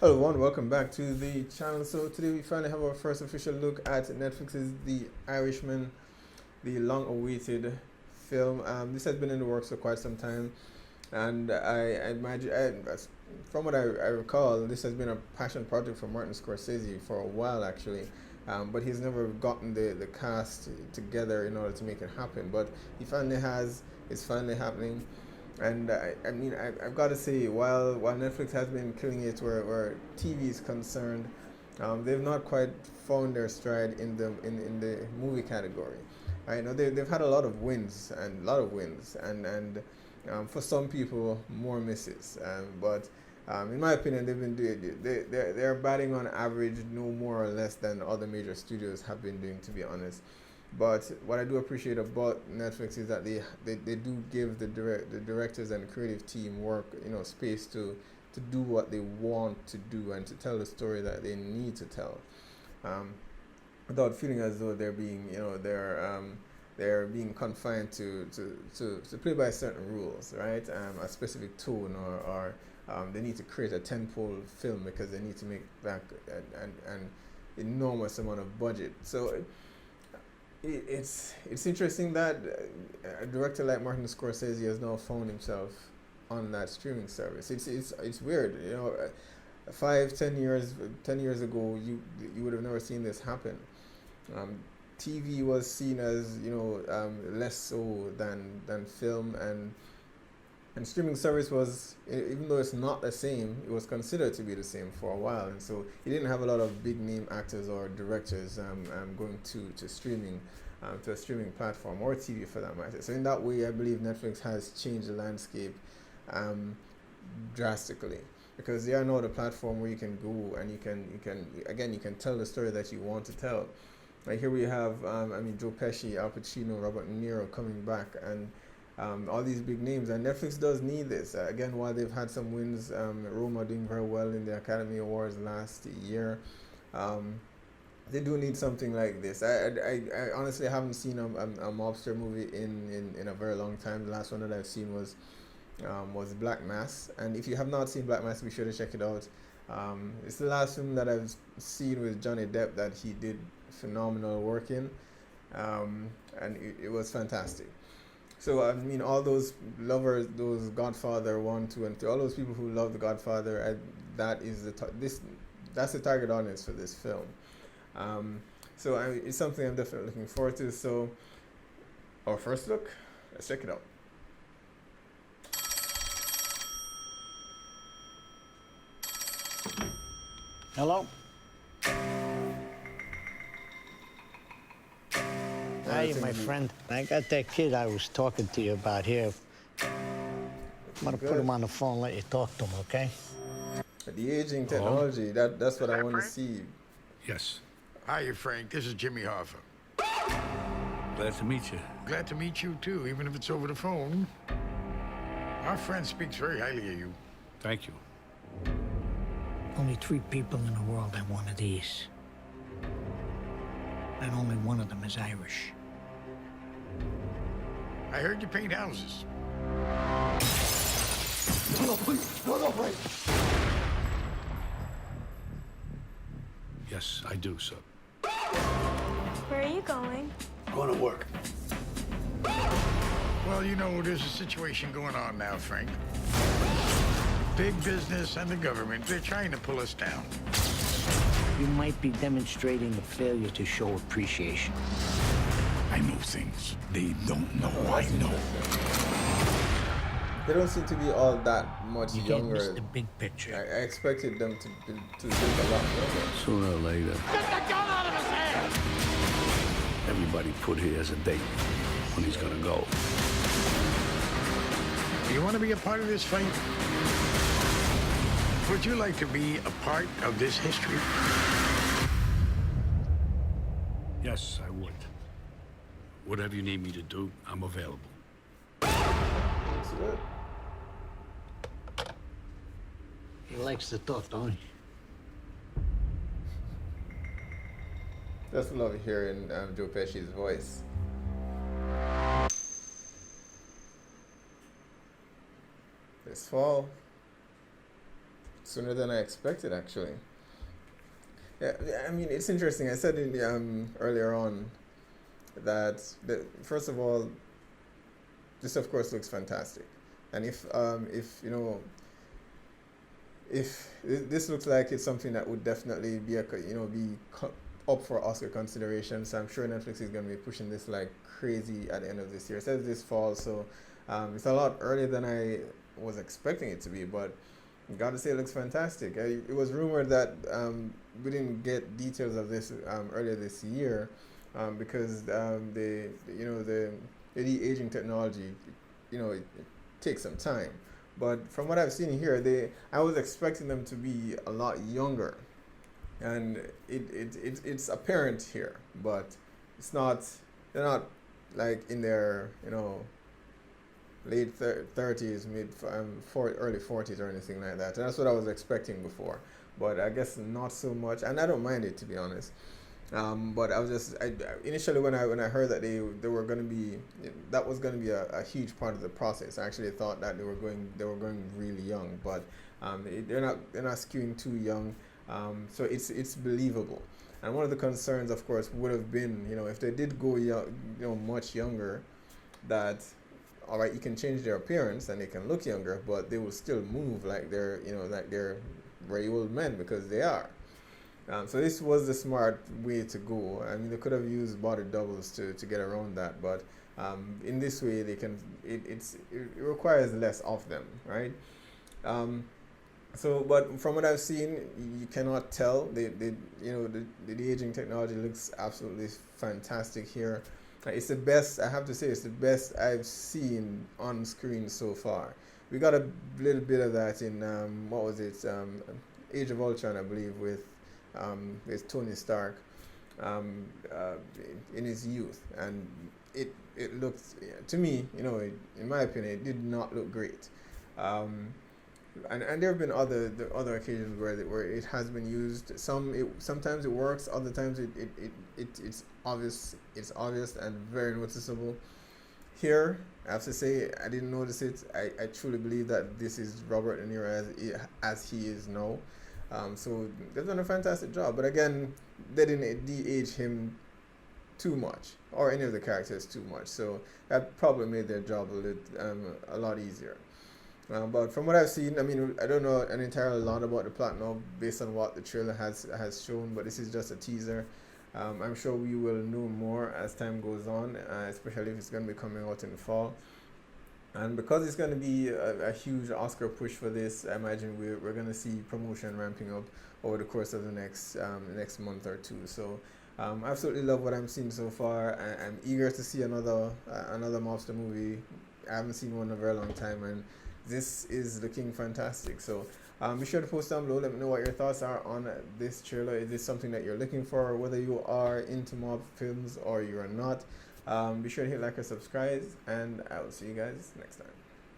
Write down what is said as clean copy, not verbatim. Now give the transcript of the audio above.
Hello everyone, welcome back to the channel. So today we finally have our first official look at Netflix's The Irishman, the long-awaited film. This has been in the works for quite some time, and I imagine, from what I recall, this has been a passion project for Martin Scorsese for a while actually. But he's never gotten the cast together in order to make it happen. But he finally has. It's finally happening. And I've got to say, while Netflix has been killing it where TV is concerned, they've not quite found their stride in the movie category. I know they've had a lot of wins and for some people more misses. But in my opinion, they've been doing they're batting on average no more or less than other major studios have been doing, to be honest. But what I do appreciate about Netflix is that they do give the directors and the creative team work, space to do what they want to do and to tell the story that they need to tell, um, without feeling as though they're being, they're being confined to play by certain rules, right? A specific tone or they need to create a tentpole film because they need to make back an enormous amount of budget. So it's interesting that a director like Martin Scorsese has now found himself on that streaming service. It's weird, 10 years ago, you would have never seen this happen. Um, TV was seen as less so than film, and streaming service was, even though it's not the same, it was considered to be the same for a while, and so you didn't have a lot of big name actors or directors going to streaming, to a streaming platform or TV for that matter. So in that way, I believe Netflix has changed the landscape drastically, because they are now the platform where you can go and you can tell the story that you want to tell. Like here we have Joe Pesci, Al Pacino, Robert Niro coming back, and all these big names, and Netflix does need this. Again, while they've had some wins, Roma doing very well in the Academy Awards last year, they do need something like this. I honestly haven't seen a mobster movie in a very long time. The last one that I've seen was Black Mass, and if you have not seen Black Mass, be sure to check it out. It's the last film that I've seen with Johnny Depp that he did phenomenal work in, and it was fantastic. So all those lovers, those Godfather 1, 2, and 3, all those people who love the Godfather, that's the target audience for this film. So it's something I'm definitely looking forward to. So our first look, let's check it out. Hello? Hi, my friend. I got that kid I was talking to you about here. I'm gonna put him on the phone and let you talk to him, okay? The aging technology, that's what I want to see. Yes. Hiya, Frank. This is Jimmy Hoffa. Glad to meet you. Glad to meet you, too, even if it's over the phone. Our friend speaks very highly of you. Thank you. Only 3 people in the world have one of these. And only one of them is Irish. I heard you paint houses. No, please. No, please. Yes, I do, sir. Where are you going? Going to work. Well, there's a situation going on now, Frank. Big business and the government, they're trying to pull us down. You might be demonstrating a failure to show appreciation. I know things they don't know I know. They don't seem to be all that much You can't younger. miss the big picture. I expected them to look a lot younger. Sooner or later, Get the gun out of his hand! everybody put here as a date when he's gonna go. You want to be a part of this fight? Would you like to be a part of this history? Yes, I would. Whatever you need me to do, I'm available. That's good. He likes to talk, don't he? Just love hearing Joe Pesci's voice. This fall, sooner than I expected, actually. Yeah, I mean, it's interesting. I said in earlier on that first of all, this of course looks fantastic, and if you know if this looks like it's something that would definitely be up for Oscar consideration. So I'm sure Netflix is going to be pushing this like crazy at the end of this year. It says this fall, so it's a lot earlier than I was expecting it to be, but gotta say it looks fantastic. It was rumored that we didn't get details of this earlier this year because the aging technology, it takes some time. But from what I've seen here, I was expecting them to be a lot younger, and it's apparent here, but it's not. They're not like in their late 30s, early 40s or anything like that. And that's what I was expecting before, but I guess not so much. And I don't mind it, to be honest. But initially when I heard that they were going to be, that was going to be a huge part of the process. I actually thought that they were going really young, but they're not skewing too young. So it's believable. And one of the concerns, of course, would have been, if they did go much younger, that all right, you can change their appearance and they can look younger, but they will still move like they're very old men, because they are. So this was the smart way to go. I mean, they could have used body doubles to get around that, but in this way they can. It requires less of them, right? But from what I've seen, you cannot tell. The aging technology looks absolutely fantastic here. It's the best, I have to say, it's the best I've seen on screen so far. We got a little bit of that in, what was it, Age of Ultron, I believe, with Tony Stark in his youth. And it looked, to me, in my opinion, it did not look great. And there have been other occasions where it has been used. Sometimes it works, other times it's obvious and very noticeable. Here, I have to say, I didn't notice it. I truly believe that this is Robert De Niro as he is now. So they've done a fantastic job. But again, they didn't de-age him too much, or any of the characters too much. So that probably made their job a lot easier. But from what I've seen, I mean, I don't know an entire lot about the plot now based on what the trailer has shown, but this is just a teaser. I'm sure we will know more as time goes on, especially if it's going to be coming out in the fall. And because it's going to be a huge Oscar push for this, I imagine we're going to see promotion ramping up over the course of the next month or two. So I absolutely love what I'm seeing so far. I'm eager to see another mobster movie. I haven't seen one in a very long time, and this is looking fantastic. So be sure to post down below. Let me know what your thoughts are on this trailer. Is this something that you're looking for, or whether you are into mob films or you are not? Be sure to hit like or subscribe, and I will see you guys next time.